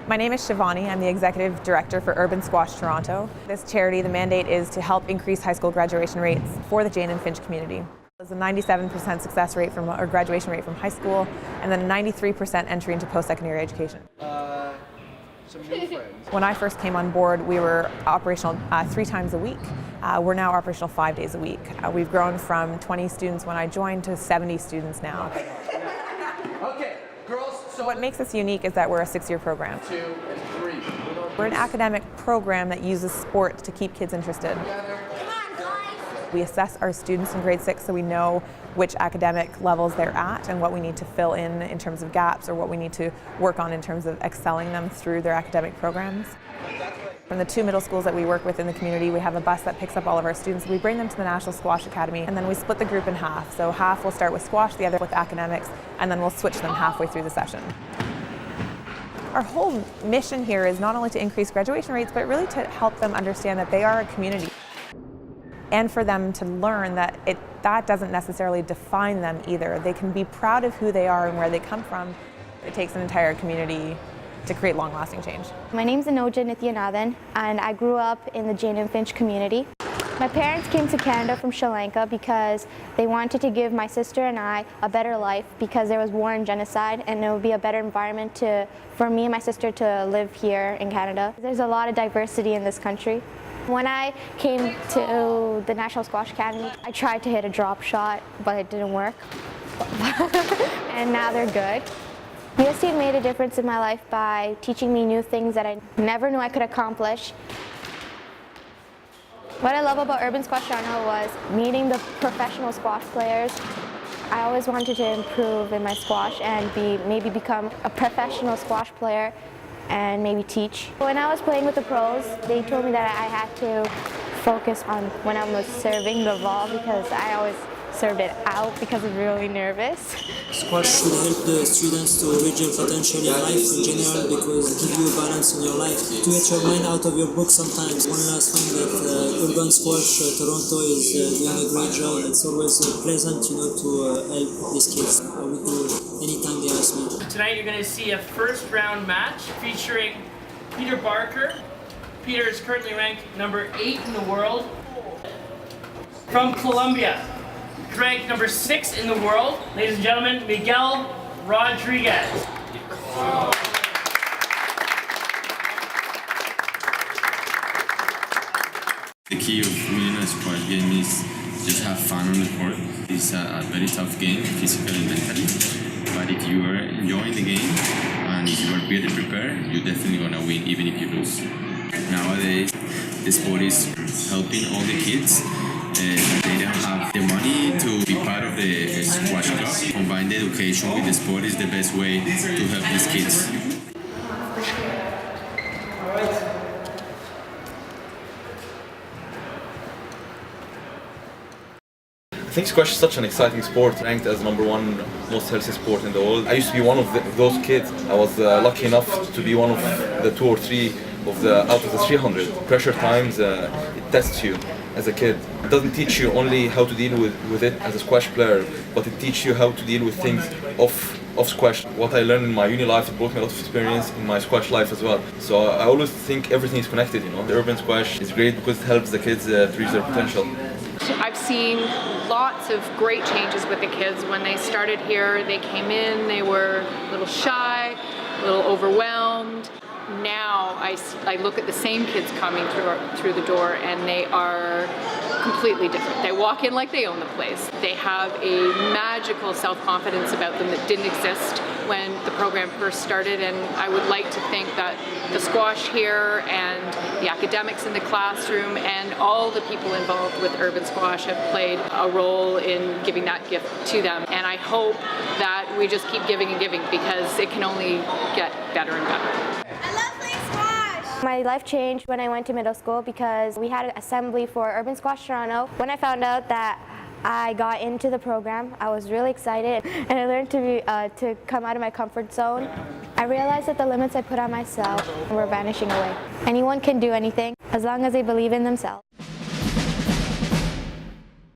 My name is Shivani. I'm the Executive Director for Urban Squash Toronto. This charity, the mandate is to help increase high school graduation rates for the Jane and Finch community. There's a 97% success rate or graduation rate from high school, and then a 93% entry into post-secondary education. Some new friends. When I first came on board, we were operational 3 times a week. We're now operational 5 days a week. We've grown from 20 students when I joined to 70 students now. Okay, girls. So What makes us unique is that we're a 6-year program. 2 and 3. We're an academic program that uses sport to keep kids interested. We assess our students in grade 6 so we know which academic levels they're at and what we need to fill in terms of gaps or what we need to work on in terms of excelling them through their academic programs. From the 2 middle schools that we work with in the community, we have a bus that picks up all of our students. We bring them to the National Squash Academy, and then we split the group in half. So half will start with squash, the other with academics, and then we'll switch them halfway through the session. Our whole mission here is not only to increase graduation rates, but really to help them understand that they are a community. And for them to learn that that doesn't necessarily define them either. They can be proud of who they are and where they come from. It takes an entire community to create long-lasting change. My name's Anoja Nithyanathan, and I grew up in the Jane and Finch community. My parents came to Canada from Sri Lanka because they wanted to give my sister and I a better life because there was war and genocide, and it would be a better environment for me and my sister to live here in Canada. There's a lot of diversity in this country. When I came to the National Squash Academy, I tried to hit a drop shot, but it didn't work. And now they're good. UST made a difference in my life by teaching me new things that I never knew I could accomplish. What I love about Urban Squash Toronto was meeting the professional squash players. I always wanted to improve in my squash and maybe become a professional squash player and maybe teach. When I was playing with the pros, they told me that I had to focus on when I was serving the ball because I always served it out because I'm really nervous. Squash should help the students to reach their potential in life in general because it gives you a balance in your life. To get your mind out of your book sometimes. One last thing that Urban Squash Toronto is doing a great job. It's always pleasant, to help these kids. I would do anytime they ask me. Tonight you're going to see a first round match featuring Peter Barker. Peter is currently ranked number 8 in the world. From Colombia, ranked number 6 in the world, ladies and gentlemen, Miguel Rodriguez. The key of winning a squash game is just have fun on the court. It's a very tough game, physically and mentally. But if you are enjoying the game and if you are really prepared, you're definitely gonna win even if you lose. Nowadays, the sport is helping all the kids. They don't have the money to be part of the squash club. Combine the education with the sport is the best way to help these kids. I think squash is such an exciting sport, ranked as #1 most healthy sport in the world. I used to be one of those kids. I was lucky enough to be one of the 2 or 3 out of the 300. Pressure times, it tests you as a kid. It doesn't teach you only how to deal with it as a squash player, but it teaches you how to deal with things off squash. What I learned in my uni life, it brought me a lot of experience in my squash life as well. So I always think everything is connected, The urban squash is great because it helps the kids to reach their potential. I've seen lots of great changes with the kids. When they started here, they came in, they were a little shy, a little overwhelmed. Now I look at the same kids coming through the door, and they are completely different. They walk in like they own the place. They have a magical self-confidence about them that didn't exist when the program first started, and I would like to think that the squash here and the academics in the classroom and all the people involved with Urban Squash have played a role in giving that gift to them. And I hope that we just keep giving and giving because it can only get better and better. My life changed when I went to middle school because we had an assembly for Urban Squash Toronto. When I found out that I got into the program, I was really excited, and I learned to come out of my comfort zone. I realized that the limits I put on myself were vanishing away. Anyone can do anything as long as they believe in themselves.